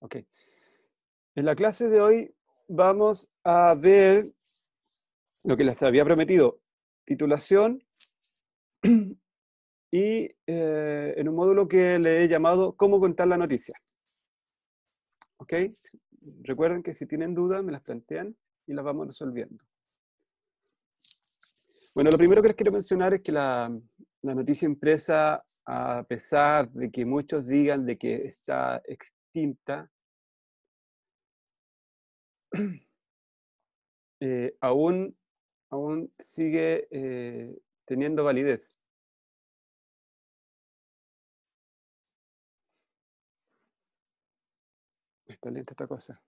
Ok. En la clase de hoy vamos a ver lo que les había prometido, titulación y en un módulo que le he llamado cómo contar la noticia. ¿Ok? Recuerden que si tienen dudas me las plantean y las vamos resolviendo. Bueno, lo primero que les quiero mencionar es que la noticia impresa, a pesar de que muchos digan de que está extinta, aún sigue teniendo validez. Está lenta esta cosa.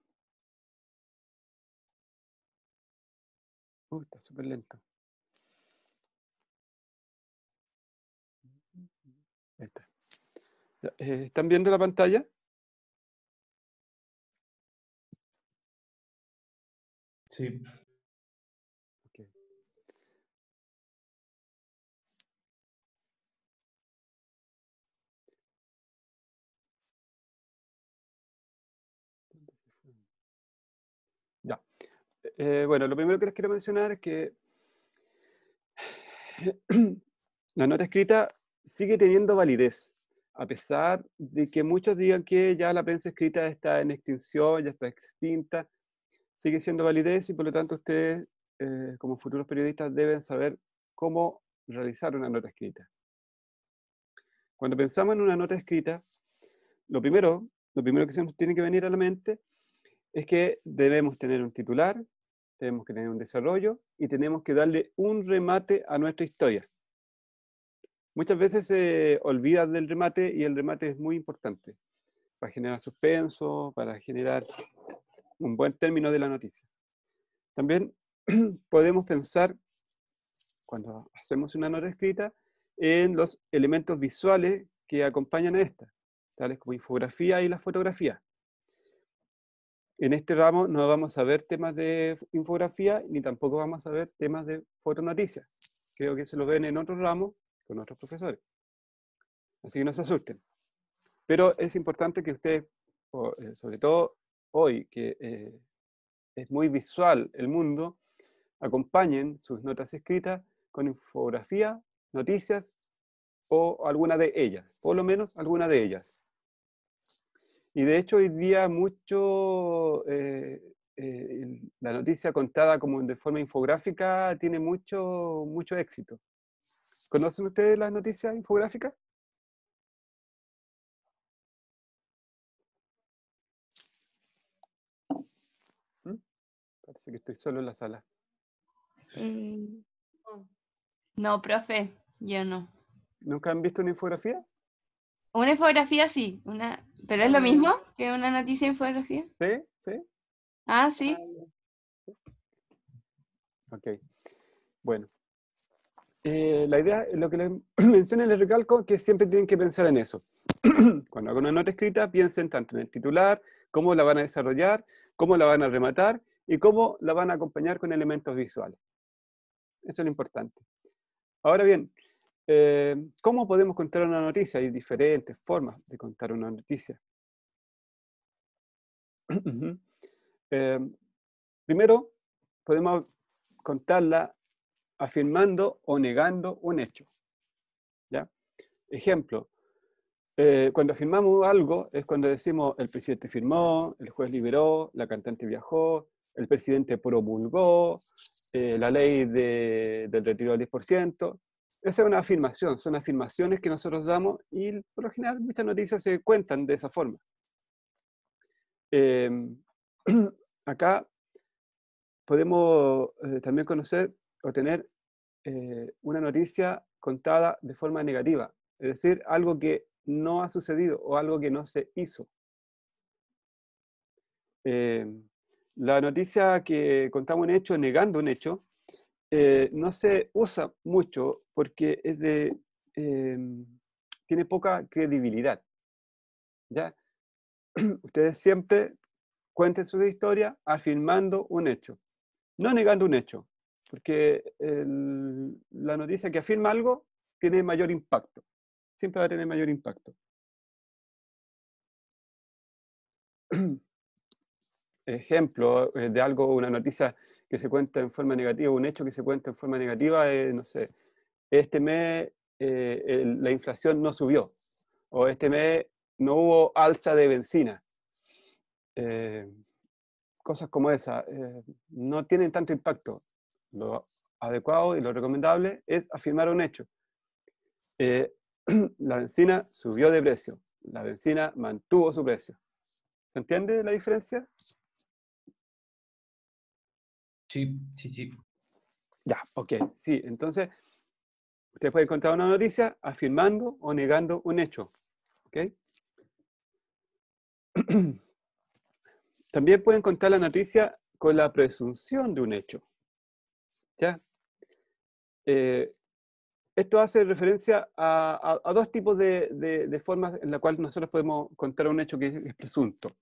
Está súper lento. Ahí está. ¿Están viendo la pantalla? Sí. Okay. Ya. Bueno, lo primero que les quiero mencionar es que la nota escrita sigue teniendo validez, a pesar de que muchos digan que ya la prensa escrita está en extinción, ya está extinta, sigue siendo validez y por lo tanto ustedes, como futuros periodistas, deben saber cómo realizar una nota escrita. Cuando pensamos en una nota escrita, lo primero que se nos tiene que venir a la mente es que debemos tener un titular, tenemos que tener un desarrollo y tenemos que darle un remate a nuestra historia. Muchas veces se olvida del remate y el remate es muy importante para generar suspenso, para generar un buen término de la noticia. También podemos pensar, cuando hacemos una nota escrita, en los elementos visuales que acompañan a esta, tales como infografía y la fotografía. En este ramo no vamos a ver temas de infografía ni tampoco vamos a ver temas de fotonoticias. Creo que se lo ven en otros ramos con otros profesores. Así que no se asusten. Pero es importante que ustedes, sobre todo hoy, que es muy visual el mundo, acompañen sus notas escritas con infografía, noticias o alguna de ellas, por lo menos alguna de ellas. Y de hecho hoy día la noticia contada como de forma infográfica tiene mucho éxito. ¿Conocen ustedes las noticias infográficas? ¿Mm? Parece que estoy solo en la sala. No, profe, yo no. ¿Nunca han visto una infografía? Una infografía sí, pero es lo mismo que una noticia infografía. Sí, sí. Ah, sí. Ok. Bueno. La idea, lo que les mencioné, les recalco que siempre tienen que pensar en eso. Cuando hagan una nota escrita, piensen tanto en el titular, cómo la van a desarrollar, cómo la van a rematar y cómo la van a acompañar con elementos visuales. Eso es lo importante. Ahora bien, ¿cómo podemos contar una noticia? Hay diferentes formas de contar una noticia. Primero, podemos contarla afirmando o negando un hecho. ¿Ya? Ejemplo, cuando afirmamos algo es cuando decimos el presidente firmó, el juez liberó, la cantante viajó, el presidente promulgó, la ley del retiro del 10%. Esa es una afirmación, son afirmaciones que nosotros damos y por lo general muchas noticias se cuentan de esa forma. Acá podemos también conocer o tener una noticia contada de forma negativa, es decir, algo que no ha sucedido o algo que no se hizo. La noticia que contamos un hecho negando un hecho no se usa mucho porque tiene poca credibilidad. ¿Ya? Ustedes siempre cuenten su historia afirmando un hecho, no negando un hecho, porque la noticia que afirma algo tiene mayor impacto, siempre va a tener mayor impacto. ejemplo de algo, una noticia que se cuenta en forma negativa, un hecho que se cuenta en forma negativa, no sé, este mes la inflación no subió, o este mes no hubo alza de benzina. Cosas como esa no tienen tanto impacto. Lo adecuado y lo recomendable es afirmar un hecho. La benzina subió de precio, la benzina mantuvo su precio. ¿Se entiende la diferencia? Sí, sí, sí. Ya, ok, sí, entonces usted puede contar una noticia afirmando o negando un hecho, ¿ok? También pueden contar la noticia con la presunción de un hecho, ¿ya? Esto hace referencia a dos tipos de formas en las cuales nosotros podemos contar un hecho que es presunto.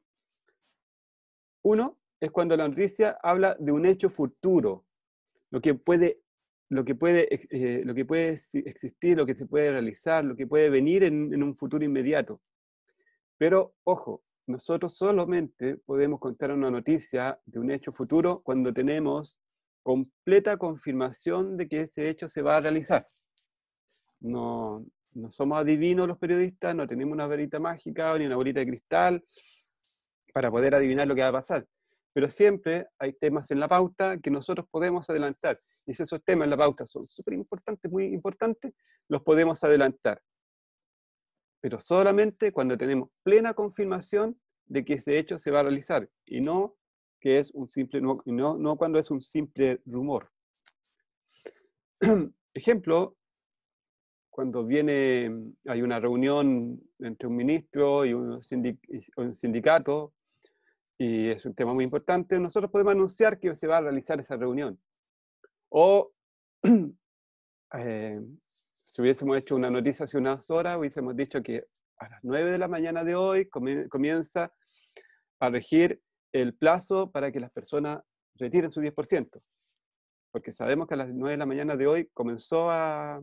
Uno es cuando la noticia habla de un hecho futuro, lo que puede existir, lo que se puede realizar, lo que puede venir en un futuro inmediato. Pero, ojo, nosotros solamente podemos contar una noticia de un hecho futuro cuando tenemos completa confirmación de que ese hecho se va a realizar. No somos adivinos los periodistas, no tenemos una varita mágica ni una bolita de cristal para poder adivinar lo que va a pasar. Pero siempre hay temas en la pauta que nosotros podemos adelantar. Y si esos temas en la pauta son súper importantes, muy importantes, los podemos adelantar. Pero solamente cuando tenemos plena confirmación de que ese hecho se va a realizar, y no que es un simple, no cuando es un simple rumor. Ejemplo, cuando hay una reunión entre un ministro y un sindicato, y es un tema muy importante, nosotros podemos anunciar que se va a realizar esa reunión. O si hubiésemos hecho una noticia hace unas horas, hubiésemos dicho que a las 9 de la mañana de hoy comienza a regir el plazo para que las personas retiren su 10%. Porque sabemos que a las 9 de la mañana de hoy comenzó a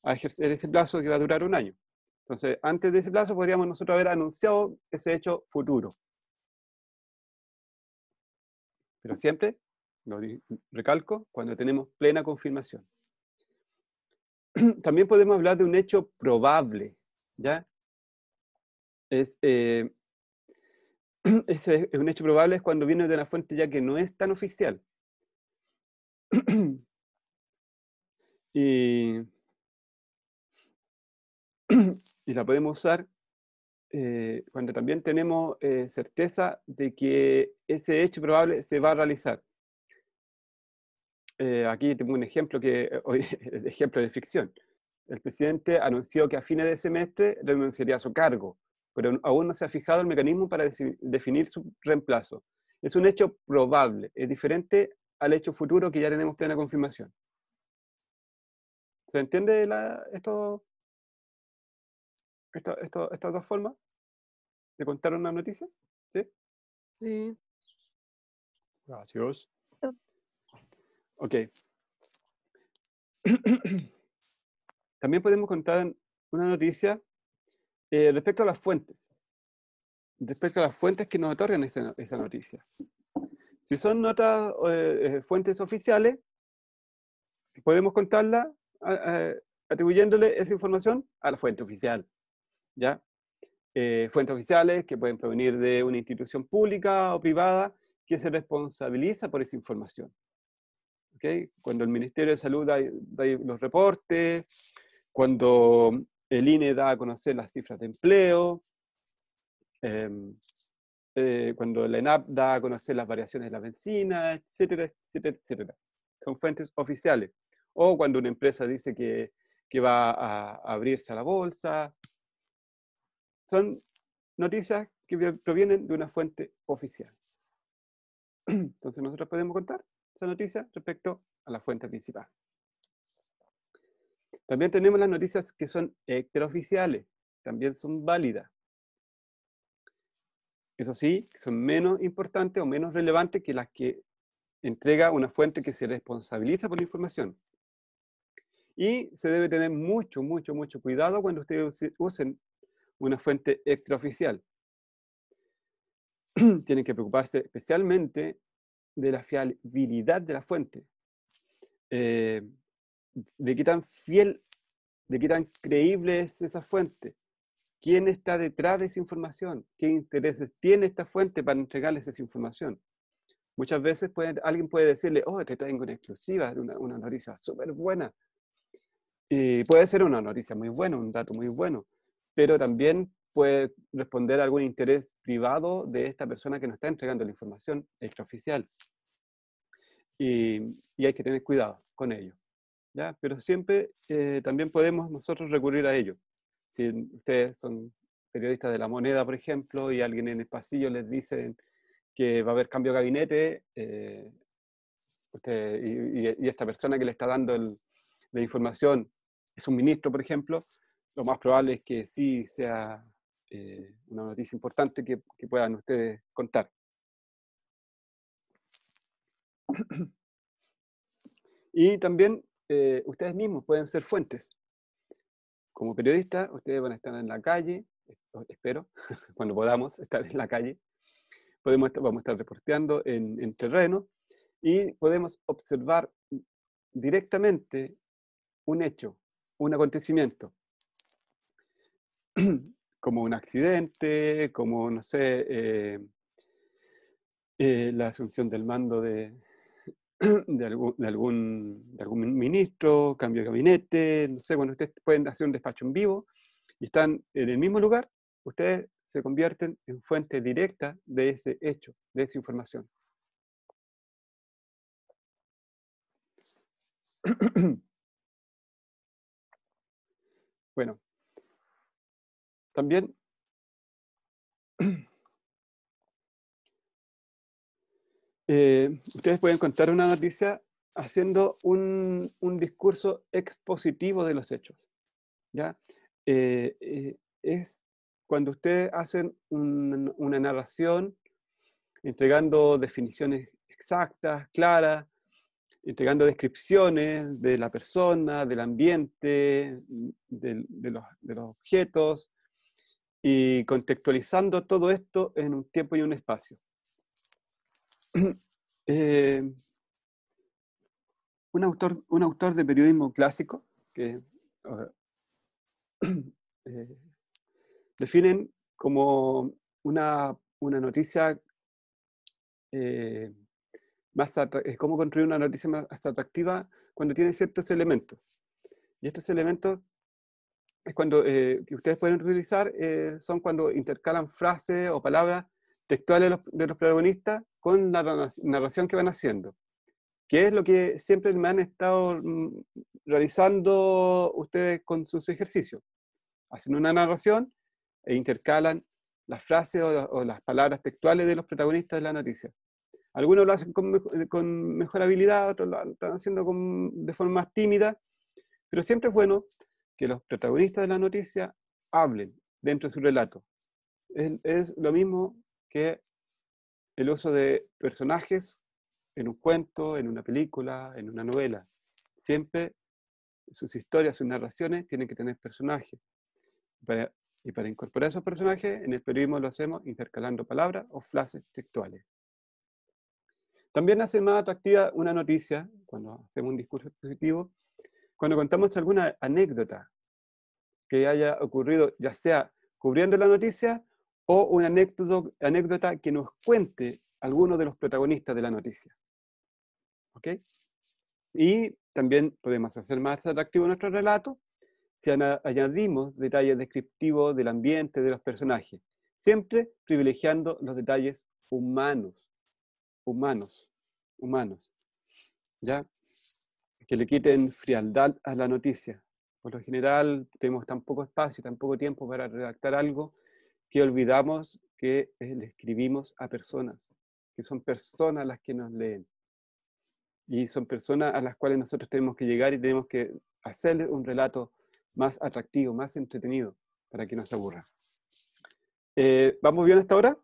ejercer ese plazo que va a durar un año. Entonces, antes de ese plazo podríamos nosotros haber anunciado ese hecho futuro. Pero siempre, lo recalco, cuando tenemos plena confirmación. También podemos hablar de un hecho probable, ¿ya? Ese es un hecho probable es cuando viene de una fuente ya que no es tan oficial. y la podemos usar cuando también tenemos certeza de que ese hecho probable se va a realizar. Aquí tengo un ejemplo ejemplo de ficción. El presidente anunció que a fines de semestre renunciaría a su cargo, pero aún no se ha fijado el mecanismo para definir su reemplazo. Es un hecho probable, es diferente al hecho futuro que ya tenemos plena confirmación. ¿Se entiende estas dos formas de contar una noticia? ¿Sí? Sí. Gracias. Ok. También podemos contar una noticia respecto a las fuentes. Respecto a las fuentes que nos otorgan esa noticia. Si son fuentes oficiales, podemos contarla atribuyéndole esa información a la fuente oficial, ¿ya? Fuentes oficiales que pueden provenir de una institución pública o privada que se responsabiliza por esa información. ¿Okay? Cuando el Ministerio de Salud da los reportes, cuando el INE da a conocer las cifras de empleo, cuando la ENAP da a conocer las variaciones de la benzina, etcétera, etcétera, etcétera. Son fuentes oficiales. O cuando una empresa dice que va a abrirse a la bolsa. Son noticias que provienen de una fuente oficial. Entonces nosotros podemos contar esa noticia respecto a la fuente principal. También tenemos las noticias que son extraoficiales. También son válidas. Eso sí, son menos importantes o menos relevantes que las que entrega una fuente que se responsabiliza por la información. Y se debe tener mucho, mucho, mucho cuidado cuando ustedes usen una fuente extraoficial. tienen que preocuparse especialmente de la fiabilidad de la fuente, de qué tan fiel, de qué tan creíble es esa fuente, quién está detrás de esa información, qué intereses tiene esta fuente para entregarles esa información. Muchas veces alguien puede decirle, oh, te traigo una exclusiva, una noticia súper buena. Y puede ser una noticia muy buena, un dato muy bueno, pero también puede responder a algún interés privado de esta persona que nos está entregando la información extraoficial. Y hay que tener cuidado con ello, ¿ya? Pero siempre también podemos nosotros recurrir a ello. Si ustedes son periodistas de La Moneda, por ejemplo, y alguien en el pasillo les dice que va a haber cambio de gabinete, y esta persona que le está dando la información es un ministro, por ejemplo, lo más probable es que sí sea una noticia importante que puedan ustedes contar. Y también ustedes mismos pueden ser fuentes. Como periodistas, ustedes van a estar en la calle, espero, cuando podamos estar en la calle. Vamos a estar reporteando en terreno y podemos observar directamente un hecho, un acontecimiento, como un accidente, como, no sé, la asunción del mando de algún ministro, cambio de gabinete, no sé, bueno, ustedes pueden hacer un despacho en vivo y están en el mismo lugar, ustedes se convierten en fuente directa de ese hecho, de esa información. Bueno, también ustedes pueden contar una noticia haciendo un discurso expositivo de los hechos, ¿ya? Es cuando ustedes hacen una narración entregando definiciones exactas, claras, entregando descripciones de la persona, del ambiente, de los objetos, y contextualizando todo esto en un tiempo y un espacio. Un autor de periodismo clásico que definen como una noticia cómo construir una noticia más atractiva cuando tiene ciertos elementos. Y estos elementos es cuando que ustedes pueden utilizar, son cuando intercalan frases o palabras textuales de los protagonistas con la narración que van haciendo, que es lo que siempre me han estado realizando ustedes con sus ejercicios. Hacen una narración e intercalan las frases o las palabras textuales de los protagonistas de la noticia. Algunos lo hacen con mejor habilidad, otros lo están haciendo de forma más tímida, pero siempre es bueno que los protagonistas de la noticia hablen dentro de su relato. Es lo mismo que el uso de personajes en un cuento, en una película, en una novela. Siempre sus historias, sus narraciones tienen que tener personajes. Y para incorporar esos personajes, en el periodismo lo hacemos intercalando palabras o frases textuales. También hace más atractiva una noticia, cuando hacemos un discurso expositivo, cuando contamos alguna anécdota que haya ocurrido, ya sea cubriendo la noticia o una anécdota que nos cuente alguno de los protagonistas de la noticia. ¿Ok? Y también podemos hacer más atractivo nuestro relato si añadimos detalles descriptivos del ambiente, de los personajes, siempre privilegiando los detalles humanos, ¿ya? Que le quiten frialdad a la noticia. Por lo general tenemos tan poco espacio, tan poco tiempo para redactar algo que olvidamos que le escribimos a personas, que son personas las que nos leen. Y son personas a las cuales nosotros tenemos que llegar y tenemos que hacerles un relato más atractivo, más entretenido, para que no se aburra. ¿Vamos bien hasta ahora?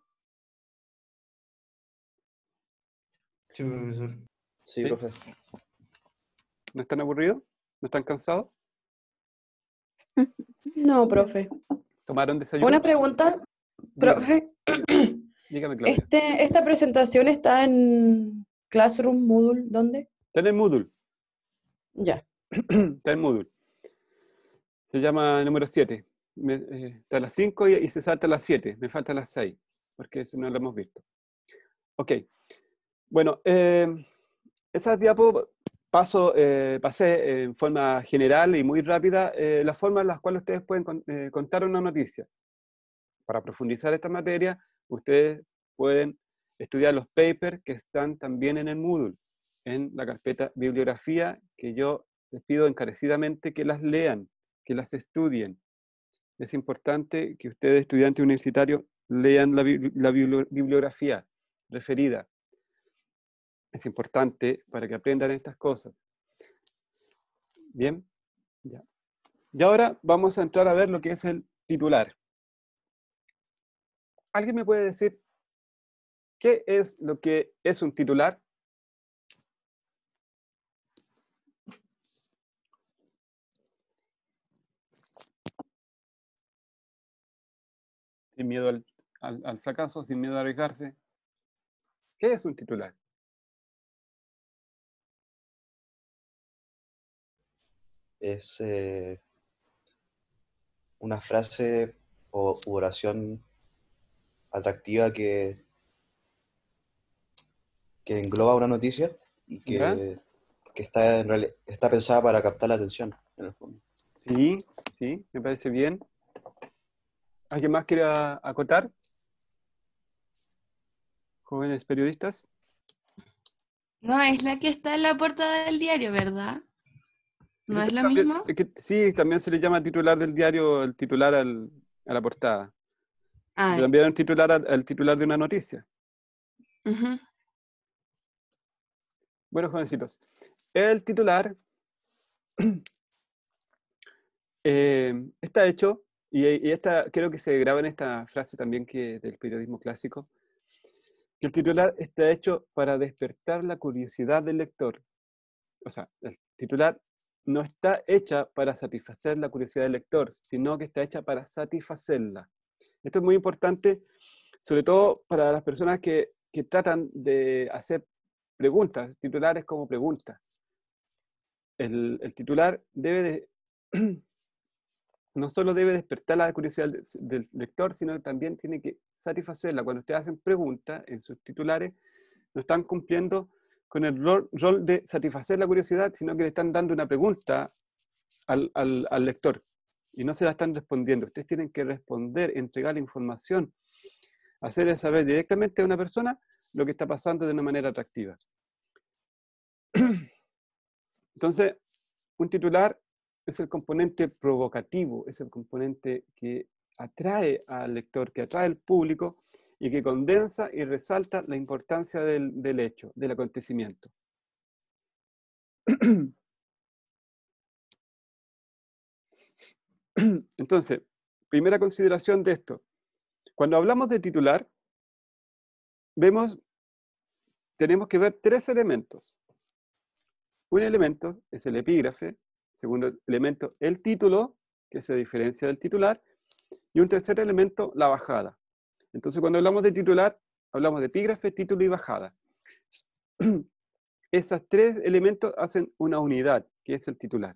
Sí, profesor. Sí, ¿Sí? profe. ¿No están aburridos? ¿No están cansados? No, profe. ¿Tomaron desayuno? Una pregunta, Dígame. profe. Dígame, Claudia. ¿Esta presentación está en Classroom, Moodle, ¿dónde? Está en el Moodle. Ya. Está en Moodle. Se llama número 7. Está a las 5 y se salta a las 7. Me faltan las 6, porque eso no lo hemos visto. Ok. Bueno, esas diapos pasé en forma general y muy rápida las formas en las cuales ustedes pueden contar una noticia. Para profundizar esta materia, ustedes pueden estudiar los papers que están también en el Moodle, en la carpeta bibliografía, que yo les pido encarecidamente que las lean, que las estudien. Es importante que ustedes, estudiantes universitarios, lean la bibliografía referida. Es importante para que aprendan estas cosas. Bien, ya. Y ahora vamos a entrar a ver lo que es el titular. ¿Alguien me puede decir qué es lo que es un titular? Sin miedo al fracaso, sin miedo a arriesgarse. ¿Qué es un titular? Es una frase o oración atractiva que engloba una noticia y ¿Ya? que está pensada para captar la atención, en el fondo. Sí, sí, me parece bien. ¿Alguien más quiere acotar? Jóvenes periodistas. No, es la que está en la portada del diario, ¿verdad? ¿No es lo También- mismo? sí, también se le llama titular del diario, el titular a la portada. Ah, También un titular al titular de una noticia. ujú. Bueno, jovencitos, el titular está hecho, y esta creo que se graba en esta frase también del periodismo clásico, que el titular está hecho para despertar la curiosidad del lector. O sea, el titular no está hecha para satisfacer la curiosidad del lector, sino que está hecha para satisfacerla. Esto es muy importante, sobre todo para las personas que tratan de hacer preguntas, titulares como preguntas. El titular no solo debe despertar la curiosidad del lector, sino que también tiene que satisfacerla. Cuando ustedes hacen preguntas en sus titulares, no están cumpliendo con el rol de satisfacer la curiosidad, sino que le están dando una pregunta al lector y no se la están respondiendo. Ustedes tienen que responder, entregar la información, hacerle saber directamente a una persona lo que está pasando de una manera atractiva. Entonces, un titular es el componente provocativo, es el componente que atrae al lector, que atrae al público y que condensa y resalta la importancia del hecho, del acontecimiento. Entonces, primera consideración de esto. Cuando hablamos de titular, tenemos que ver tres elementos. Un elemento es el epígrafe, segundo elemento, el título, que se diferencia del titular, y un tercer elemento, la bajada. Entonces, cuando hablamos de titular, hablamos de epígrafe, título y bajada. Esos tres elementos hacen una unidad, que es el titular.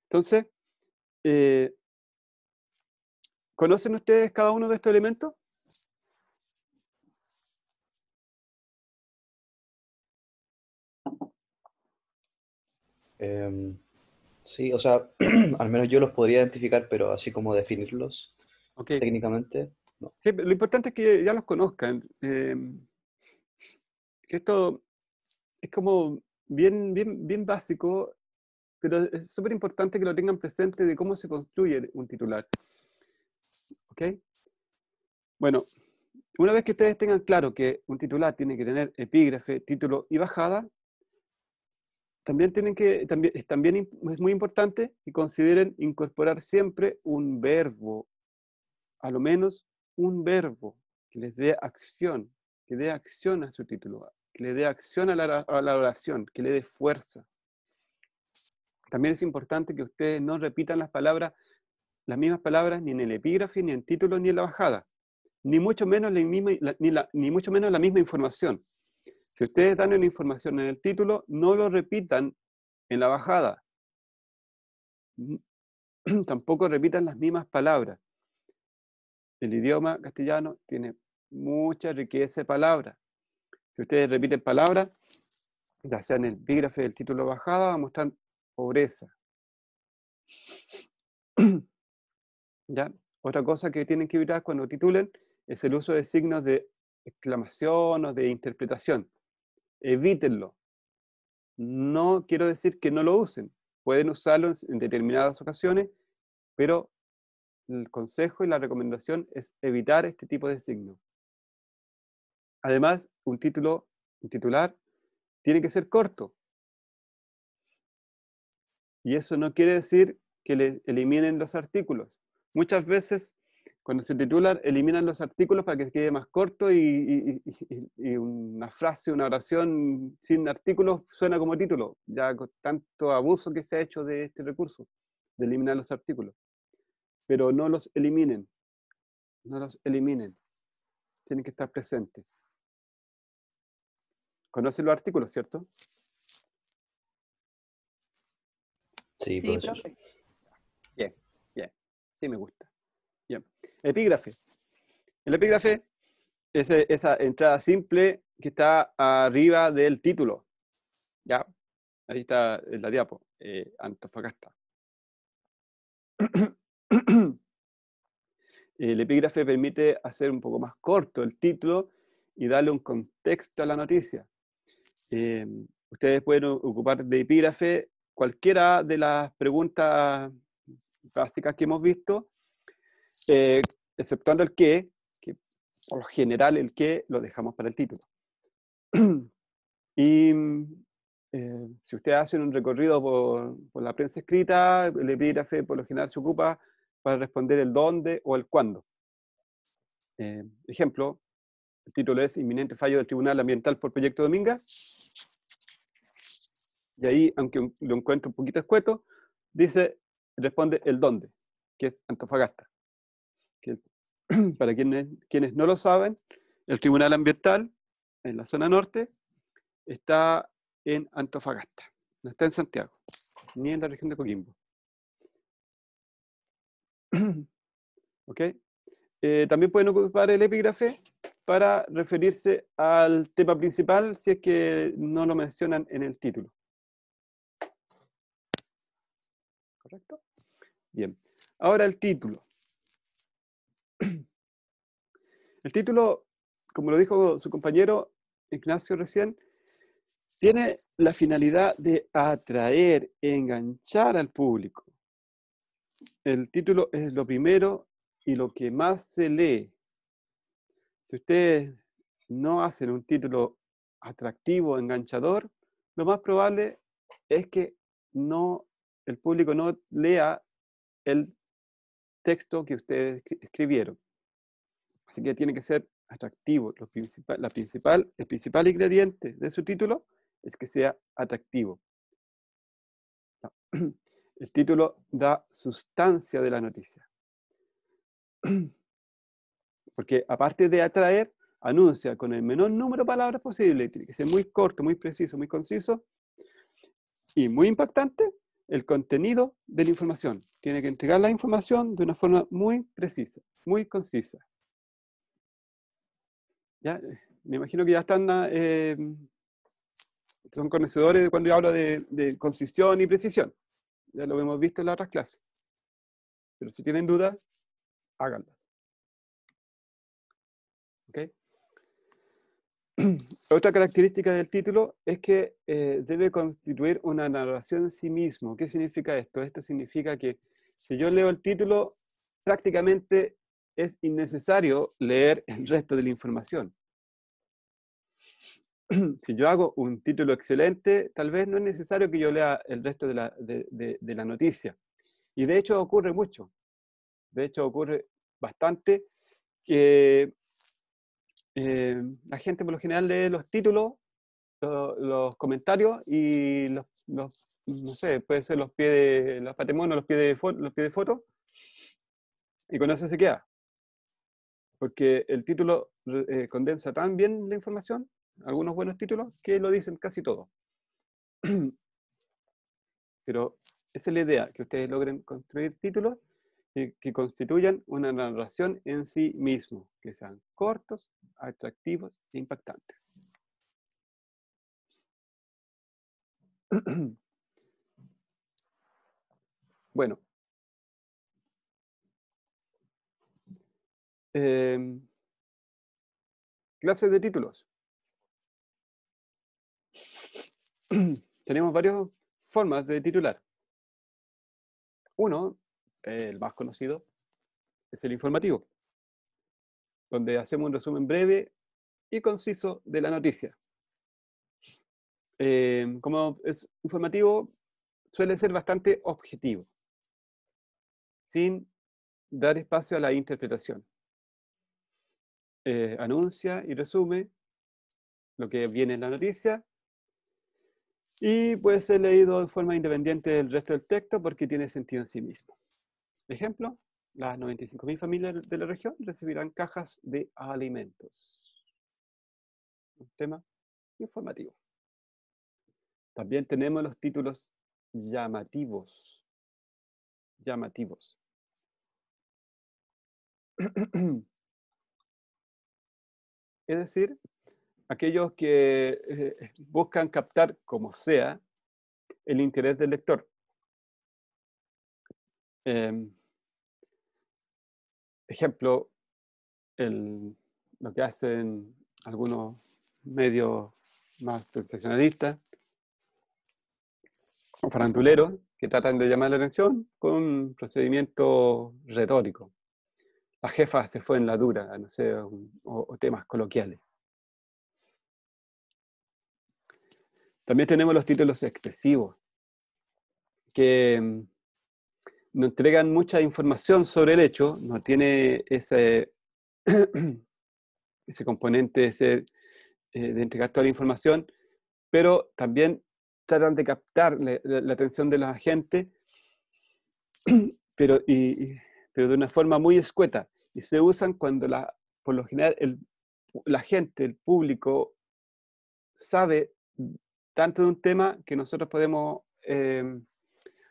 Entonces, ¿conocen ustedes cada uno de estos elementos? Sí, o sea, al menos yo los podría identificar, pero así como definirlos Okay. técnicamente, no. Sí, lo importante es que ya los conozcan. Que esto es como bien básico, pero es súper importante que lo tengan presente de cómo se construye un titular. ¿Ok? Bueno, una vez que ustedes tengan claro que un titular tiene que tener epígrafe, título y bajada, también es muy importante que consideren incorporar siempre un verbo, a lo menos un verbo que les dé acción, que dé acción a su título, que le dé acción a la oración, que le dé fuerza. También es importante que ustedes no repitan las palabras las mismas palabras ni en el epígrafe, ni en título, ni en la bajada. Ni mucho menos ni mucho menos la misma información. Si ustedes dan una información en el título, no lo repitan en la bajada. Tampoco repitan las mismas palabras. El idioma castellano tiene mucha riqueza de palabras. Si ustedes repiten palabras, ya sea en el epígrafe del título o bajada, va a mostrar pobreza. ¿Ya? Otra cosa que tienen que evitar cuando titulen es el uso de signos de exclamación o de interpretación. Evítenlo. No quiero decir que no lo usen. Pueden usarlo en determinadas ocasiones, pero el consejo y la recomendación es evitar este tipo de signos. Además, un titular, tiene que ser corto. Y eso no quiere decir que le eliminen los artículos. Muchas veces, cuando se titulan, eliminan los artículos para que quede más corto y una frase, una oración sin artículos suena como título. Ya con tanto abuso que se ha hecho de este recurso, de eliminar los artículos. Pero no los eliminen. No los eliminen. Tienen que estar presentes. ¿Conocen los artículos, cierto? Sí, Sí, profesor. profe. Bien, bien. Sí me gusta. Bien. Epígrafe. El epígrafe es esa entrada simple que está arriba del título. ¿Ya? Ahí está en la diapo. Antofagasta. El epígrafe permite hacer un poco más corto el título y darle un contexto a la noticia. Ustedes pueden ocupar de epígrafe cualquiera de las preguntas básicas que hemos visto, exceptuando el que por lo general el que lo dejamos para el título. Y si ustedes hacen un recorrido por la prensa escrita, el epígrafe por lo general se ocupa para responder el dónde o el cuándo. Ejemplo, el título es Inminente fallo del Tribunal Ambiental por Proyecto Domingas. Y ahí, aunque lo encuentro un poquito escueto, responde el dónde, que es Antofagasta. Para quienes no lo saben, el Tribunal Ambiental en la zona norte está en Antofagasta, no está en Santiago, ni en la región de Coquimbo. ¿Ok? También pueden ocupar el epígrafe para referirse al tema principal si es que no lo mencionan en el título. ¿Correcto? Bien. Ahora el título. El título, como lo dijo su compañero Ignacio recién, tiene la finalidad de atraer, enganchar al público. El título es lo primero y lo que más se lee. Si ustedes no hacen un título atractivo, enganchador, lo más probable es que el público no lea el texto que ustedes escribieron. Así que tiene que ser atractivo. El principal ingrediente de su título es que sea atractivo. El título da sustancia de la noticia. Porque aparte de atraer, anuncia con el menor número de palabras posible. Tiene que ser muy corto, muy preciso, muy conciso. Y muy impactante, el contenido de la información. Tiene que entregar la información de una forma muy precisa, muy concisa. ¿Ya? Me imagino que ya son conocedores cuando yo hablo de concisión y precisión. Ya lo hemos visto en las otras clases. Pero si tienen dudas, háganlas. ¿Ok? Otra característica del título es que debe constituir una narración en sí mismo. ¿Qué significa esto? Esto significa que si yo leo el título, prácticamente es innecesario leer el resto de la información. Si yo hago un título excelente, tal vez no es necesario que yo lea el resto de la noticia. Y de hecho ocurre mucho. De hecho ocurre bastante que la gente por lo general lee los títulos, los comentarios y no sé, puede ser los pies de los patrimonio, los pies de foto, Y con eso se queda. Porque el título condensa tan bien la información, algunos buenos títulos, que lo dicen casi todo. Pero esa es la idea, que ustedes logren construir títulos que constituyan una narración en sí mismo, que sean cortos, atractivos e impactantes. Bueno. Clases de títulos. Tenemos varias formas de titular. Uno, el más conocido, es el informativo, donde hacemos un resumen breve y conciso de la noticia. Como es informativo, suele ser bastante objetivo, sin dar espacio a la interpretación. Anuncia y resume lo que viene en la noticia y puede ser leído de forma independiente del resto del texto porque tiene sentido en sí mismo. Ejemplo, las 95.000 familias de la región recibirán cajas de alimentos. Un tema informativo. También tenemos los títulos llamativos. Llamativos. Es decir, aquellos que buscan captar, como sea, el interés del lector. Ejemplo, lo que hacen algunos medios más sensacionalistas o faranduleros que tratan de llamar la atención con un procedimiento retórico. La jefa se fue en la dura, no sé, o temas coloquiales. También tenemos los títulos expresivos, que no entregan mucha información sobre el hecho, no tiene ese componente de entregar toda la información, pero también tratan de captar la atención de la gente, pero de una forma muy escueta, y se usan cuando por lo general la gente, el público, sabe tanto de un tema que nosotros podemos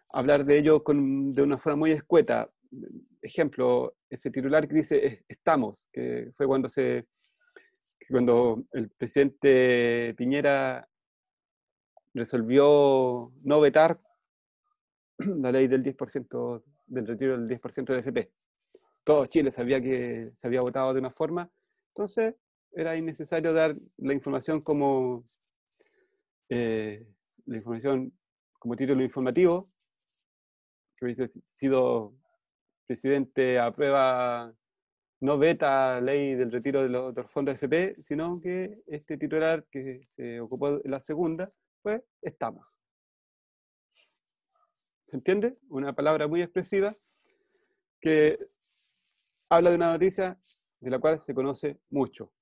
hablar de ello de una forma muy escueta. Ejemplo, ese titular que dice estamos, que fue cuando el presidente Piñera resolvió no vetar la ley del 10%, del retiro del 10% de FP. Todo Chile sabía que se había votado de una forma, entonces era innecesario dar la información como título informativo, que hubiese sido presidente aprueba, no veta ley del retiro de los fondos FP, sino que este titular que se ocupó de la segunda fue estamos. ¿Se entiende? Una palabra muy expresiva que habla de una noticia de la cual se conoce mucho.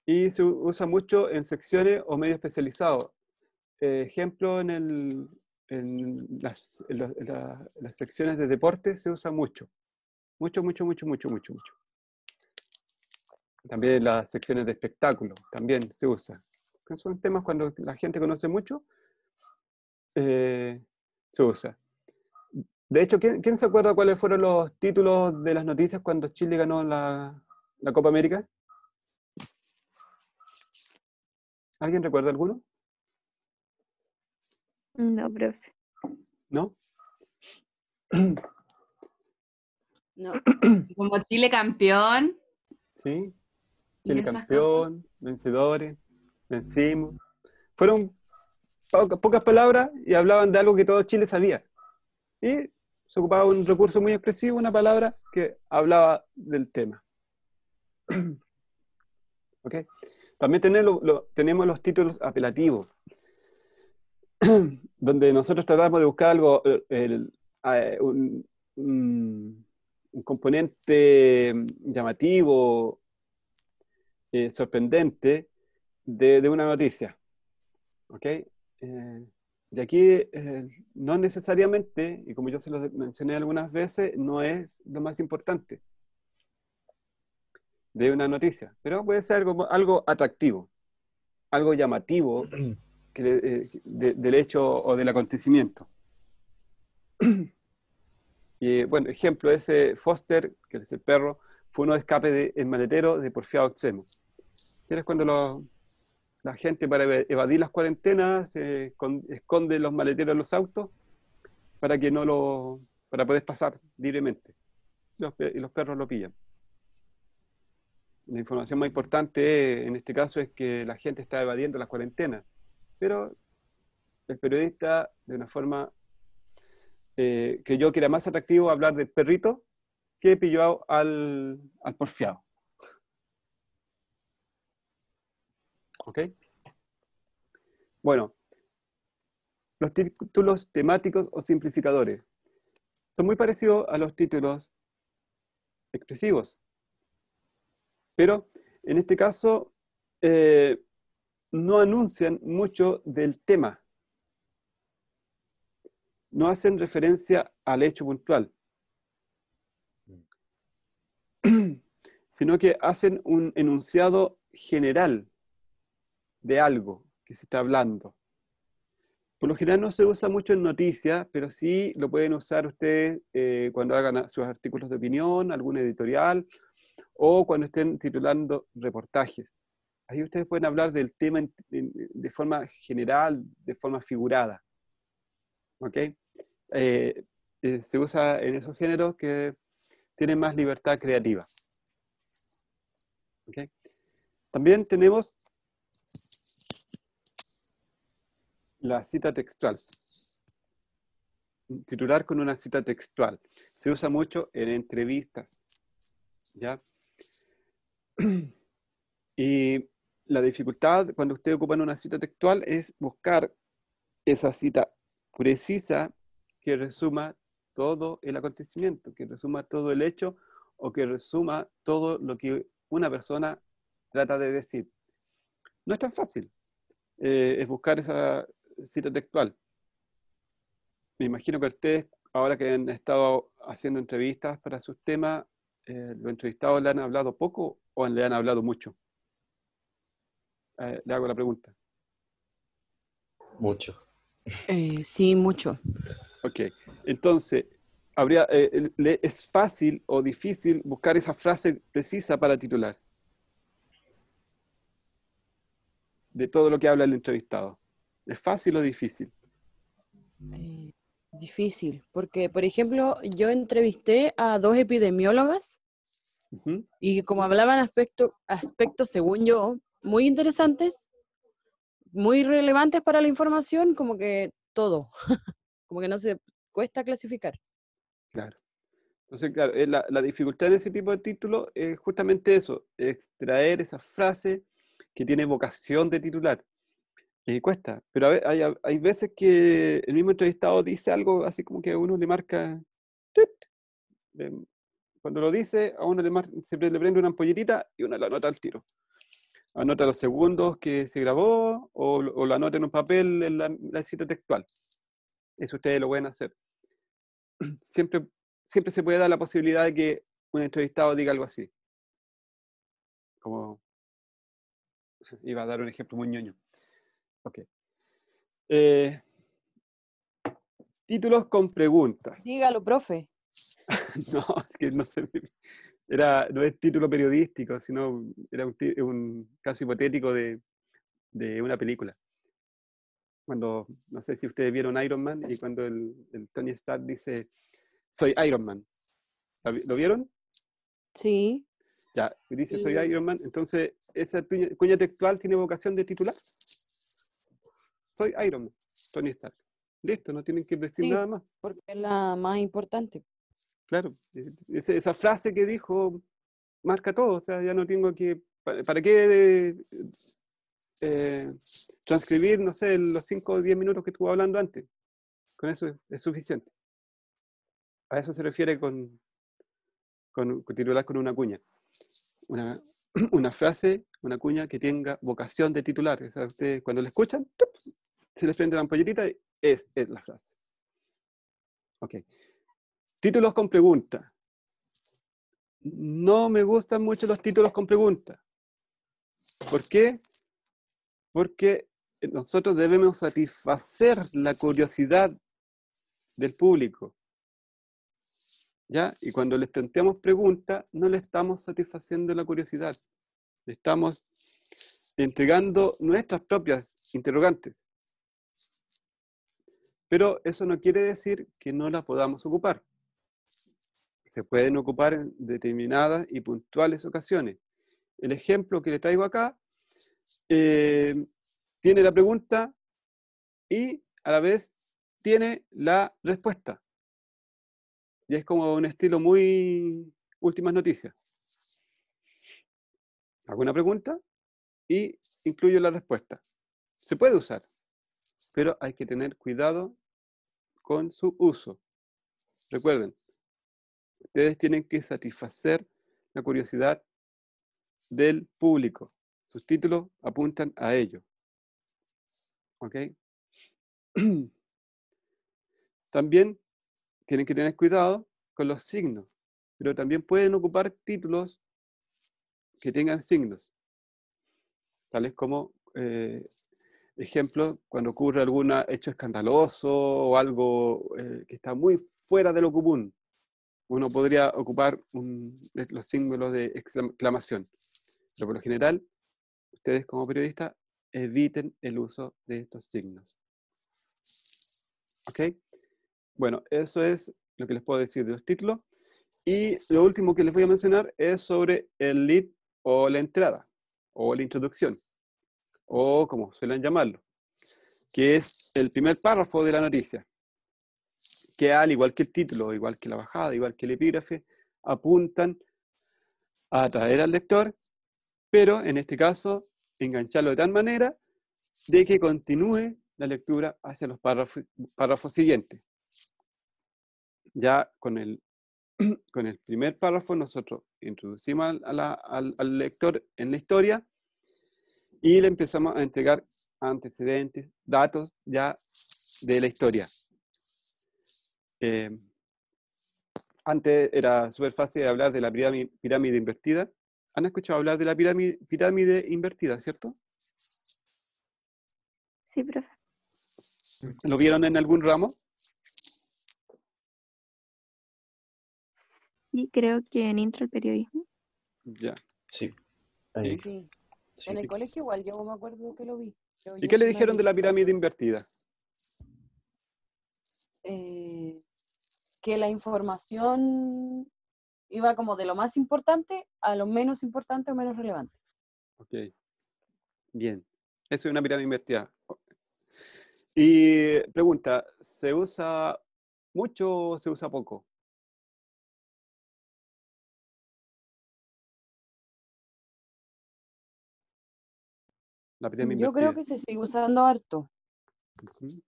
Y se usa mucho en secciones o medios especializados. Ejemplo, en las secciones de deporte se usa mucho. Mucho. También en las secciones de espectáculo también se usa. Son temas cuando la gente conoce mucho, se usa. De hecho, ¿quién se acuerda cuáles fueron los títulos de las noticias cuando Chile ganó la Copa América? ¿Alguien recuerda alguno? No, profe. ¿No? No. Como Chile campeón. Sí. Y Chile esas campeón, vencedores, vencimos. Fueron pocas palabras y hablaban de algo que todo Chile sabía. Y se ocupaba un recurso muy expresivo, una palabra que hablaba del tema. ¿Okay? También tenemos los títulos apelativos, donde nosotros tratamos de buscar algo, un componente llamativo, sorprendente de una noticia. ¿Okay? Y aquí no necesariamente, y como yo se lo mencioné algunas veces, no es lo más importante de una noticia, pero puede ser algo atractivo, algo llamativo del hecho o del acontecimiento. Y bueno, ejemplo, ese Foster, que es el perro, fue uno de escape del maletero de Porfiado Extremo. Es cuando la gente, para evadir las cuarentenas, esconde los maleteros en los autos para que para poder pasar libremente. Y los perros lo pillan. La información más importante en este caso es que la gente está evadiendo las cuarentenas, pero el periodista, de una forma, creyó que era más atractivo hablar del perrito que pilló al porfiado. ¿Ok? Bueno, los títulos temáticos o simplificadores son muy parecidos a los títulos expresivos, pero en este caso no anuncian mucho del tema, no hacen referencia al hecho puntual, sino que hacen un enunciado general de algo que se está hablando. Por lo general no se usa mucho en noticias, pero sí lo pueden usar ustedes cuando hagan sus artículos de opinión, algún editorial, o cuando estén titulando reportajes. Ahí ustedes pueden hablar del tema de forma general, de forma figurada. ¿Ok? Se usa en esos géneros que tienen más libertad creativa. ¿Ok? También tenemos la cita textual. Titular con una cita textual. Se usa mucho en entrevistas. ¿Ya? Y la dificultad cuando ustedes ocupan una cita textual es buscar esa cita precisa que resuma todo el acontecimiento, que resuma todo el hecho o que resuma todo lo que una persona trata de decir. No es tan fácil, es buscar esa cita textual. Me imagino que ustedes, ahora que han estado haciendo entrevistas para sus temas, ¿los entrevistados le han hablado poco o le han hablado mucho? Le hago la pregunta. Mucho. Sí, mucho. Ok, entonces, ¿es fácil o difícil buscar esa frase precisa para titular? De todo lo que habla el entrevistado. ¿Es fácil o difícil? Difícil, porque, por ejemplo, yo entrevisté a 2 epidemiólogas Uh-huh. y como hablaban aspectos, según yo, muy interesantes, muy relevantes para la información, como que todo, como que no se cuesta clasificar. Claro. Entonces, claro, la dificultad en ese tipo de título es justamente eso, extraer esa frase que tiene vocación de titular. Y cuesta, pero hay veces que el mismo entrevistado dice algo así como que a uno le marca, ¡tut! Cuando lo dice, a uno siempre le prende una ampolletita y uno la anota al tiro. Anota los segundos que se grabó o lo anota en un papel en la cita textual. Eso ustedes lo pueden hacer. Siempre se puede dar la posibilidad de que un entrevistado diga algo así. Como iba a dar un ejemplo muy ñoño. Ok. Títulos con preguntas. Dígalo, profe. No, es que no sé. No es título periodístico, sino era un caso hipotético de una película. Cuando, no sé si ustedes vieron Iron Man, y cuando el Tony Stark dice, soy Iron Man. ¿Lo vieron? Sí. Ya, dice soy Iron Man, entonces esa cuña textual tiene vocación de titular. Soy Iron Man, Tony Stark. Listo, no tienen que decir Sí, nada más. porque es la más importante. Claro, esa frase que dijo marca todo, o sea, ya no tengo que, ¿para qué transcribir, no sé, los 5 o 10 minutos que estuvo hablando antes? Con eso es suficiente. A eso se refiere con titular con una cuña. Una frase, una cuña que tenga vocación de titular. O sea, ustedes cuando la escuchan, ¡tup!, se les prende la ampolletita es la frase. Ok. Títulos con pregunta. No me gustan mucho los títulos con pregunta. ¿Por qué? Porque nosotros debemos satisfacer la curiosidad del público. ¿Ya? Y cuando les planteamos preguntas, no le estamos satisfaciendo la curiosidad. Le estamos entregando nuestras propias interrogantes. Pero eso no quiere decir que no las podamos ocupar. Se pueden ocupar en determinadas y puntuales ocasiones. El ejemplo que le traigo acá tiene la pregunta y a la vez tiene la respuesta. Y es como un estilo muy últimas noticias. Hago una pregunta y incluyo la respuesta. Se puede usar, pero hay que tener cuidado con su uso. Recuerden, ustedes tienen que satisfacer la curiosidad del público. Sus títulos apuntan a ello. ¿Ok? También tienen que tener cuidado con los signos, pero también pueden ocupar títulos que tengan signos, tales como, ejemplo, cuando ocurre algún hecho escandaloso o algo que está muy fuera de lo común. Uno podría ocupar los símbolos de exclamación, pero por lo general, ustedes como periodistas eviten el uso de estos signos. ¿Ok? Bueno, eso es lo que les puedo decir de los títulos. Y lo último que les voy a mencionar es sobre el lead o la entrada, o la introducción, o como suelen llamarlo, que es el primer párrafo de la noticia, que al igual que el título, igual que la bajada, igual que el epígrafe, apuntan a atraer al lector, pero en este caso, engancharlo de tal manera de que continúe la lectura hacia los párrafos siguientes. Ya con el primer párrafo nosotros introducimos al lector en la historia y le empezamos a entregar antecedentes, datos ya de la historia. Antes era súper fácil hablar de la pirámide invertida. ¿Han escuchado hablar de la pirámide invertida, cierto? Sí, profe. ¿Lo vieron en algún ramo? Sí, creo que en intro al periodismo. Ya. Sí. Ahí. Sí. Sí. En el colegio igual, yo me acuerdo que lo vi. Pero ¿Y yo qué le no dijeron de vi la tanto. pirámide invertida? Que la información iba como de lo más importante a lo menos importante o menos relevante. Ok. Bien. Eso es una pirámide invertida. Y pregunta, ¿se usa mucho o se usa poco? La pirámide Yo creo invertida. que se sigue usando harto. Ujú.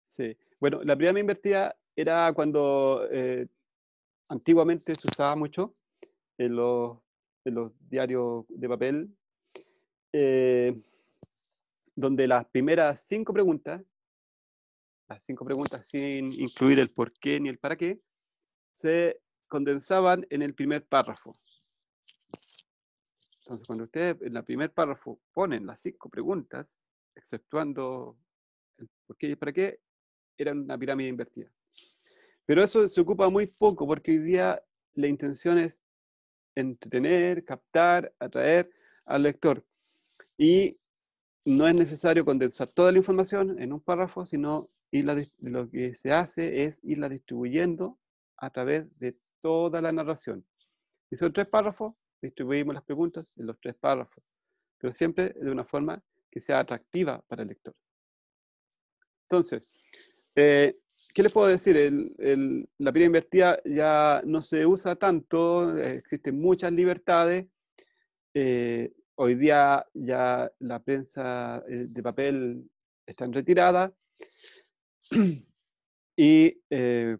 Sí. Bueno, la pirámide invertida era cuando antiguamente se usaba mucho en los diarios de papel, donde las primeras 5 preguntas, las 5 preguntas sin incluir el por qué ni el para qué, se condensaban en el primer párrafo. Entonces, cuando ustedes en el primer párrafo ponen las 5 preguntas, exceptuando el por qué y el para qué, era una pirámide invertida. Pero eso se ocupa muy poco, porque hoy día la intención es entretener, captar, atraer al lector. Y no es necesario condensar toda la información en un párrafo, sino lo que se hace es irla distribuyendo a través de toda la narración. Si son 3 párrafos, distribuimos las preguntas en los 3 párrafos, pero siempre de una forma que sea atractiva para el lector. Entonces, ¿qué les puedo decir? La pirámide invertida ya no se usa tanto, existen muchas libertades. Hoy día ya la prensa de papel está en retirada. Y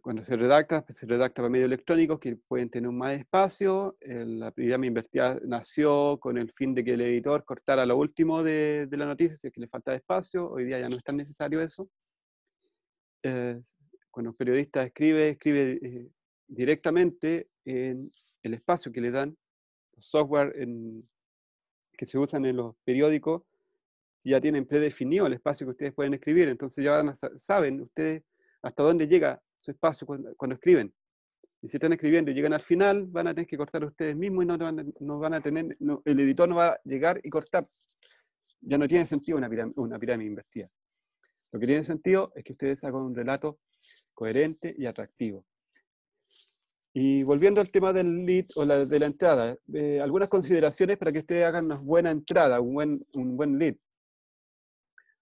cuando se redacta por medio electrónico, que pueden tener más espacio. La pirámide invertida nació con el fin de que el editor cortara lo último de la noticia, si es que le falta espacio. Hoy día ya no es tan necesario eso. Cuando un periodista escribe directamente en el espacio que le dan, los software que se usan en los periódicos, ya tienen predefinido el espacio que ustedes pueden escribir, entonces ya saben ustedes hasta dónde llega su espacio cuando escriben. Y si están escribiendo y llegan al final, van a tener que cortar ustedes mismos y no van a tener, el editor no va a llegar y cortar. Ya no tiene sentido una pirámide invertida. Lo que tiene sentido es que ustedes hagan un relato coherente y atractivo. Y volviendo al tema del lead o de la entrada, algunas consideraciones para que ustedes hagan una buena entrada, un buen lead.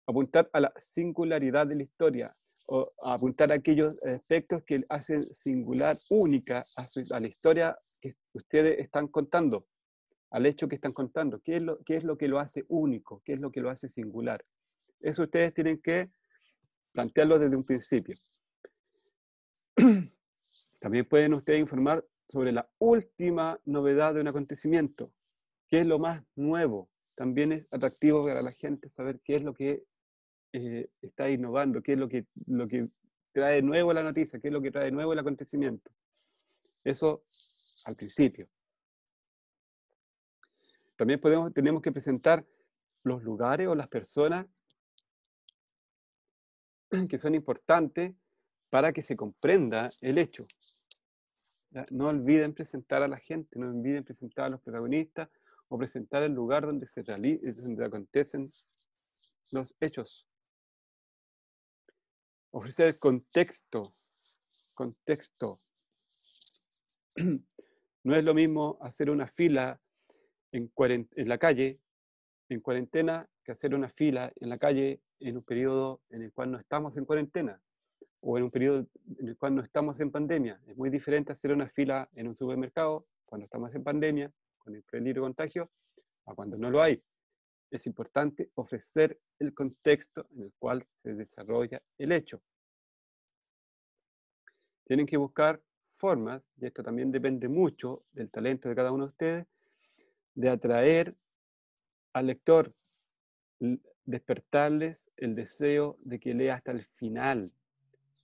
Apuntar a la singularidad de la historia, o apuntar a aquellos aspectos que hacen singular, única a la historia que ustedes están contando, al hecho que están contando. ¿Qué es lo que lo hace único? ¿Qué es lo que lo hace singular? Eso ustedes tienen que plantearlo desde un principio. También pueden ustedes informar sobre la última novedad de un acontecimiento. ¿Qué es lo más nuevo? También es atractivo para la gente saber qué es lo que está innovando, qué es lo que trae nuevo la noticia, qué es lo que trae nuevo el acontecimiento. Eso al principio. También tenemos que presentar los lugares o las personas que son importantes para que se comprenda el hecho. ¿Ya? No olviden presentar a la gente, no olviden presentar a los protagonistas o presentar el lugar donde donde acontecen los hechos. Ofrecer contexto. No es lo mismo hacer una fila en la calle, en cuarentena, que hacer una fila en la calle en un periodo en el cual no estamos en cuarentena, o en un periodo en el cual no estamos en pandemia. Es muy diferente hacer una fila en un supermercado cuando estamos en pandemia, con el peligro de contagio, a cuando no lo hay. Es importante ofrecer el contexto en el cual se desarrolla el hecho. Tienen que buscar formas, y esto también depende mucho del talento de cada uno de ustedes, de atraer al lector, despertarles el deseo de que lea hasta el final.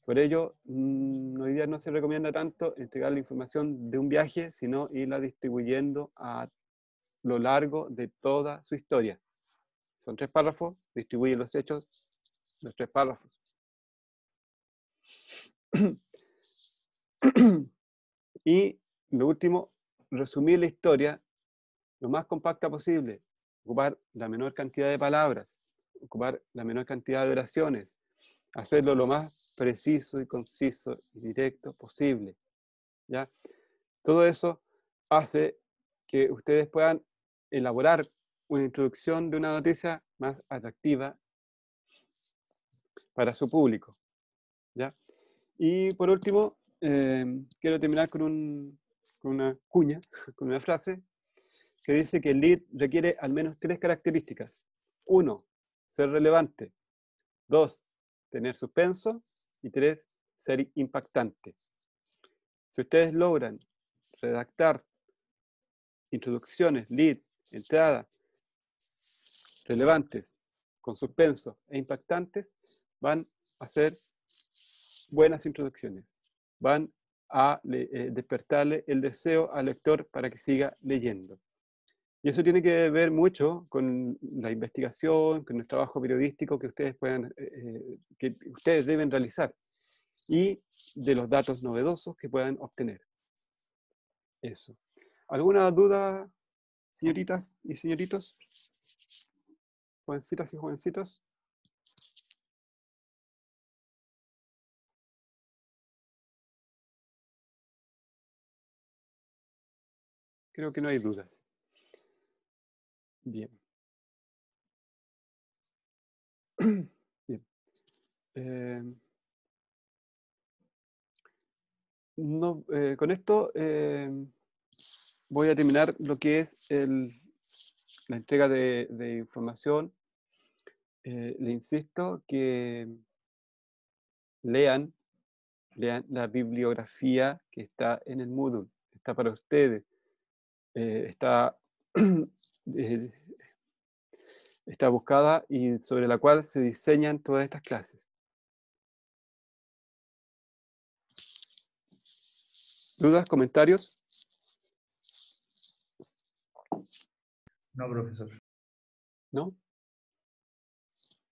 Por ello, hoy día no se recomienda tanto entregar la información de un viaje, sino irla distribuyendo a lo largo de toda su historia. Son 3 párrafos, distribuye los hechos, los 3 párrafos. Y lo último, resumir la historia lo más compacta posible, ocupar la menor cantidad de palabras, ocupar la menor cantidad de oraciones, hacerlo lo más preciso y conciso y directo posible. ¿Ya? Todo eso hace que ustedes puedan elaborar una introducción de una noticia más atractiva para su público. ¿Ya? Y por último, quiero terminar con una cuña, con una frase que dice que el lead requiere al menos 3 características. 1, ser relevante. 2, tener suspenso. Y 3, ser impactante. Si ustedes logran redactar introducciones, lead, entrada, relevantes, con suspenso e impactantes, van a ser buenas introducciones. Van a despertarle el deseo al lector para que siga leyendo. Y eso tiene que ver mucho con la investigación, con el trabajo periodístico que ustedes deben realizar y de los datos novedosos que puedan obtener. Eso. ¿Alguna duda, señoritas y señoritos? Jovencitas y jovencitos. Creo que no hay dudas. Bien. Bien. Con esto voy a terminar lo que es la entrega de información. Le insisto que lean Lean la bibliografía que está en el Moodle. Está para ustedes. Está, eh, está buscada y sobre la cual se diseñan todas estas clases. ¿Dudas, comentarios? No, profesor. ¿No?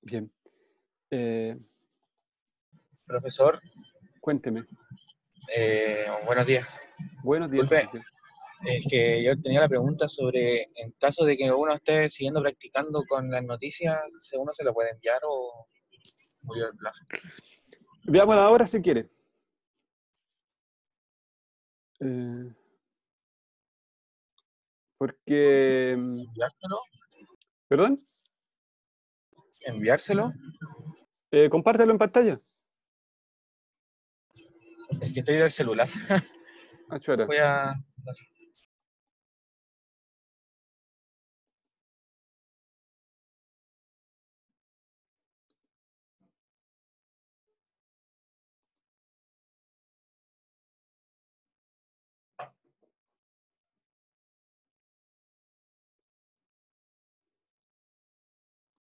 Bien. Profesor, Cuénteme. buenos días. Buenos días. Disculpe, Patricio. es que yo tenía la pregunta sobre, en caso de que uno esté siguiendo practicando con las noticias, ¿se uno se lo puede enviar o murió el plazo? Veámosla ahora si quiere. Porque... ¿Enviárselo? ¿Perdón? ¿Enviárselo? Compártelo en pantalla. Es que estoy del celular. Ah, chuara. Voy a